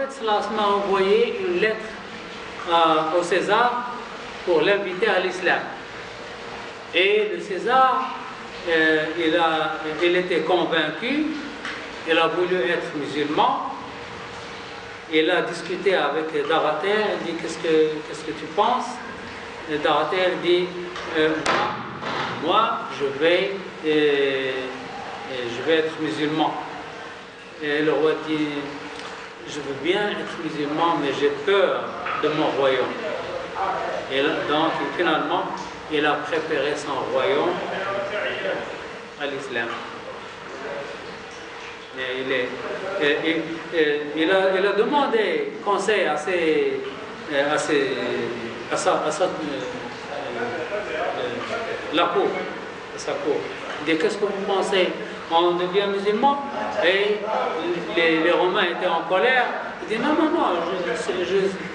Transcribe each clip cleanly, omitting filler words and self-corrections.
prophète sallallahu alayhi wa sallam a envoyé une lettre au César pour l'inviter à l'islam. Et le César, il était convaincu, il a voulu être musulman. Il a discuté avec Darater, il dit qu'est-ce que tu penses? Et Darater dit moi je vais être musulman. Et le roi dit je veux bien être musulman mais j'ai peur de mon royaume. Et donc finalement il a préparé son royaume à l'islam. Il a demandé conseil à la cour, à sa cour. Il dit qu'est-ce que vous pensez? On devient musulman? Et les Romains étaient en colère. Il dit non,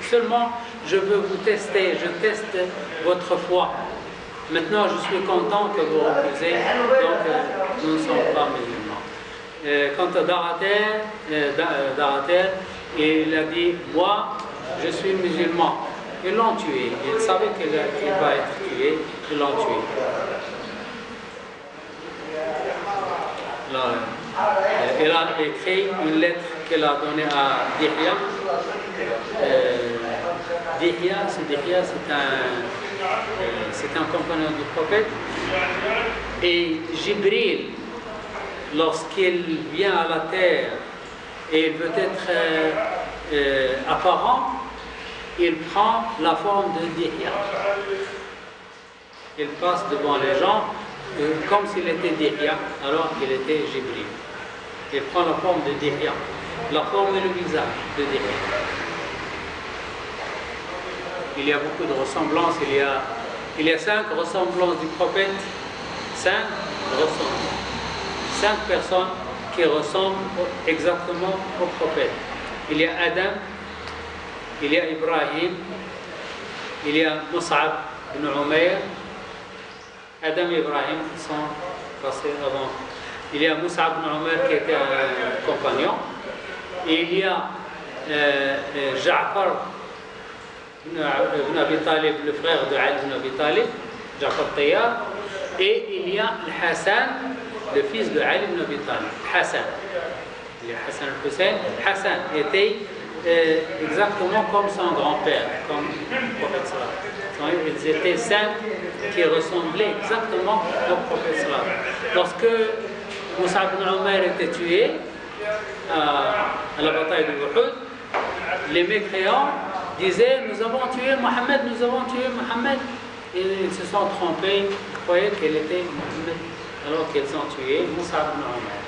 seulement je veux vous tester, je teste votre foi. Maintenant je suis content que vous refusez, donc nous ne sommes pas musulmans. Quant à Darater, il a dit moi je suis musulman. Ils l'ont tué, ils savaient qu'il va être tué, ils l'ont tué. Alors, il a écrit une lettre qu'il a donnée à Dihya. Dihya, c'est un compagnon du prophète. Et Jibril, lorsqu'il vient à la terre et il veut être apparent, il prend la forme de Dihya. Il passe devant les gens comme s'il était Dihya, alors qu'il était Jibril. Il prend la forme de Dihya, la forme et le visage de Dihya. Il y a beaucoup de ressemblances, il y a 5 ressemblances du prophète, 5 ressemblances. 5 personnes qui ressemblent exactement au prophète. Il y a Adam, il y a Ibrahim, il y a Mus'ab ibn Umayr. Adam et Ibrahim sont passés avant. Il y a Mus'ab ibn Umayr qui était un compagnon. Et il y a Ja'far ibn Abi Talib, le frère de Ali ibn Abi Talib, Ja'far Tayyar. Et il y a Hassan, le fils de Ali ibn Abi Talib, Hassan. Il y a Hassan al-Hussein. Hassan était exactement comme son grand-père, comme le prophète sallallahu. Ils étaient 5 qui ressemblaient exactement au prophète sallallahu. Lorsque Mus'ab ibn Umayr était tué à la bataille de Uhud, les mécréants disaient nous avons tué Mohammed, nous avons tué Mohammed. Et ils se sont trompés, ils croyaient qu'il était Mohammed, alors qu'ils ont tué Mus'ab ibn Umayr.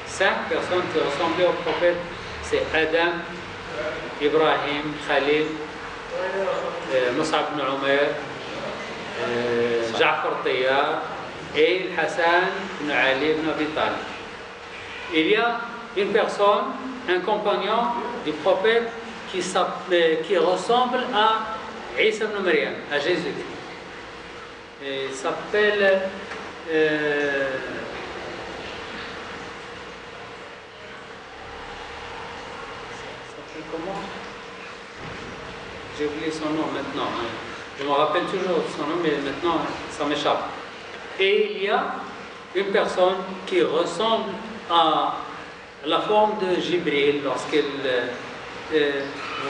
5 personnes qui ressemblaient au prophète, c'est Adam, Ibrahim, Khalil, Mus'ab ibn Umayr, Ja'far Tayyar et Hassan ibn Ali ibn Abi Talib. Il y a une personne, un compagnon du prophète qui ressemble à Isa ibn Maryam, à Jésus-Christ. Il s'appelle comment? J'ai oublié son nom maintenant. Je me rappelle toujours son nom, mais maintenant ça m'échappe. Et il y a une personne qui ressemble à la forme de Jibril lorsqu'il... vous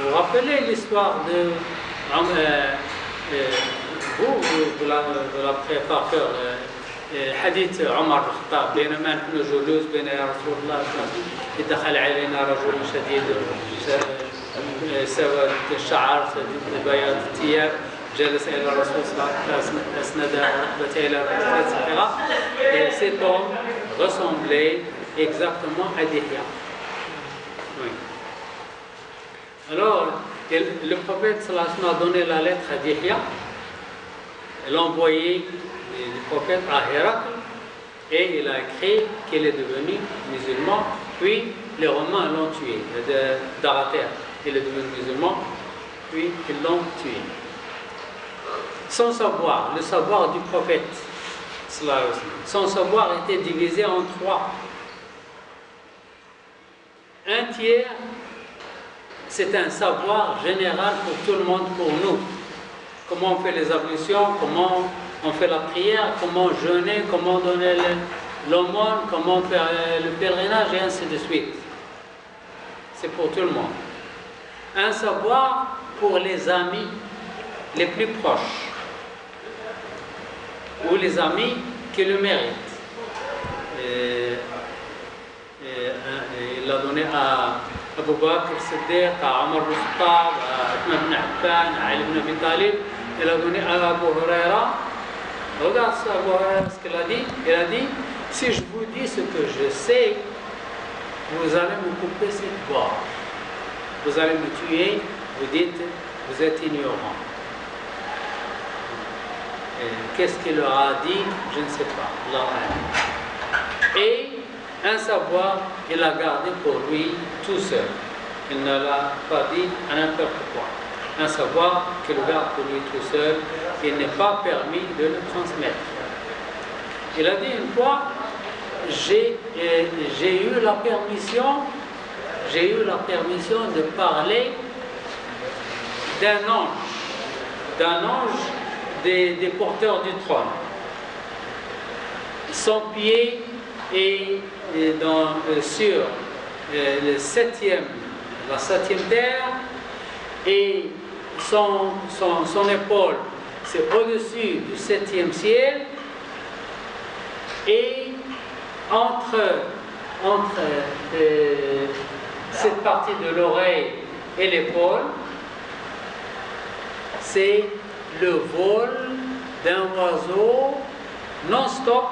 vous rappelez l'histoire de... vous l'avez par cœur. حديث عمر بن الخطاب بينما نحن جلوس بين يا رسول الله دخل علينا رجل شديد سواد الشعر شديد بياض الثياب جلس الى الرسول صلى الله عليه وسلم اسند ركبتيه الى ركبته et cet homme ressemblait exactement à Dihya. Oui. Alors le prophète sallallahu alayhi wa sallam a donné la lettre à Dihya, l'a envoyé du prophète à Héracle et il a écrit qu'il est devenu musulman, puis les Romains l'ont tué, Darater, il est devenu musulman, puis ils l'ont tué. Son savoir, le savoir du prophète, son savoir était divisé en 3. Un tiers c'est un savoir général pour tout le monde, pour nous. Comment on fait les ablutions, comment on fait la prière, comment jeûner, comment donner l'aumône, comment faire le pèlerinage et ainsi de suite. C'est pour tout le monde. Un savoir pour les amis les plus proches ou les amis qui le méritent. Il l'a donné à Abu Bakr Siddiq, à Omar al-Khattab, à Uthman ibn Affan, à Ali ibn Abi Talib. Il a donné à Abu Huraira. Regarde Abu Huraira ce qu'il a dit. Il a dit, si je vous dis ce que je sais, vous allez me couper cette voix. Vous allez me tuer, vous dites, vous êtes ignorant. Qu'est-ce qu'il leur a dit? Je ne sais pas. Et un savoir, il l'a gardé pour lui tout seul. Il ne l'a pas dit à n'importe quoi. Un savoir qu'il garde pour lui tout seul, il n'est pas permis de le transmettre. Il a dit une fois, j'ai eu la permission de parler d'un ange des porteurs du trône. Son pied est sur la septième terre et son épaule c'est au-dessus du septième ciel, et entre cette partie de l'oreille et l'épaule, c'est le vol d'un oiseau non-stop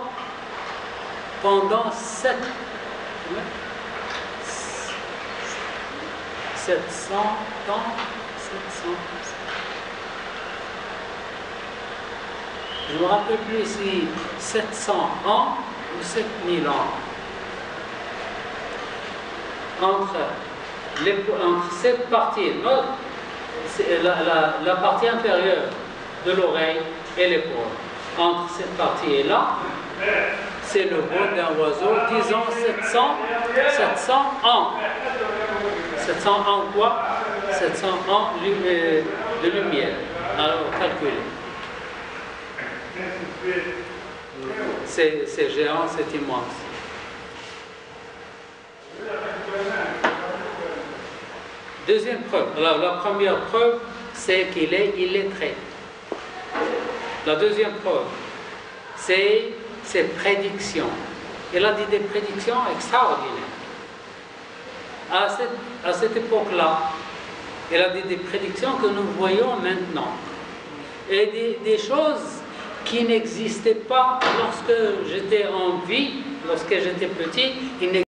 pendant 700 ans. Je ne me rappelle plus si 700 ans ou 7000 ans. Entre cette partie, la partie inférieure de l'oreille et l'épaule, entre cette partie et là, c'est le vol d'un oiseau, disons 700 ans. 700 ans quoi? 700 ans de lumière. Alors, calculez. C'est géant, c'est immense. Deuxième preuve. Alors, la première preuve, c'est qu'il est illettré. La deuxième preuve, c'est ses prédictions. Il a dit des prédictions extraordinaires. À cette époque-là, il a dit des prédictions que nous voyons maintenant. Et des choses qui n'existaient pas lorsque j'étais en vie, lorsque j'étais petit.